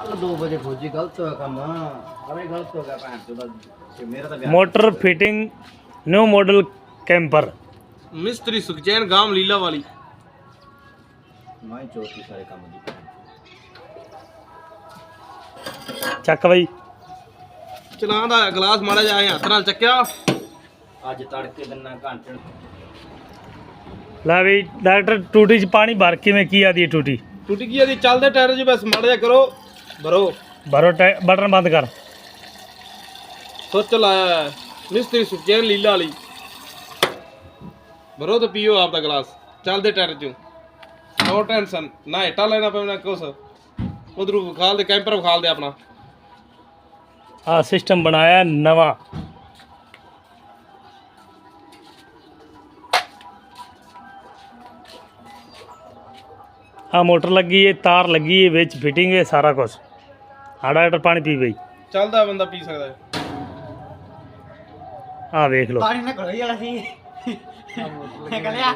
कल 2 बजे खोजी गलत हो काम अरे गलत हो गया भैन चोदा मेरा तो motor fitting new model camper मिस्त्री सुखचैन गांव लीला वाली मैं चौथी सारे काम दी चक बई ਚਲਾਉਣ ਦਾ ਗਲਾਸ ਮਾੜਾ ਜਿਹਾ ਐਂ ਹੱਥ ਨਾਲ ਚੱਕਿਆ आज तड़के दिना घंटे ला भी डॉक्टर टूटी च पानी भर किवें की आदी टूटी ਟੁੱਟ ਗਈ ਇਹਦੀ ਚੱਲਦੇ ਟਾਇਰ 'ਚ ਬਸ ਮਾੜਾ ਜਿਹਾ ਕਰੋ ਭਰੋ भरो बटन बंद कर ਸੁੱਚ ਲਾਇਆ ਹੈ। ਮਿਸਤਰੀ ਸੁਖਚੈਨ ਲੀਲਾ ਵਾਲੀ ਭਰੋ ਤੇ ਪੀਓ ਆਪ ਦਾ ਗਲਾਸ ਚੱਲਦੇ ਟਾਇਰ 'ਚੋਂ ਨੋ ਟੈਨਸ਼ਨ ਨਾ ਹੇਠਾਂ ਲੈਣਾ ਪੈਣਾ ਕੁਛ ਉਧਰੋਂ ਵਿਖਾਲ ਦੇ ਕੈਂਪਰ ਵਿਖਾਲ ਦੇ ਆਪਣਾ आ सिस्टम बनाया नवा आ मोटर लगी है तार लगी है विच फिटिंग है सारा कुछ हाँ डॉक्टर पानी पी बई ਚੱਲਦਾ ਬੰਦਾ ਪੀ ਸਕਦਾ ਹੈ आ देख लो पानी ना घड़ोई वाला सी निकलिया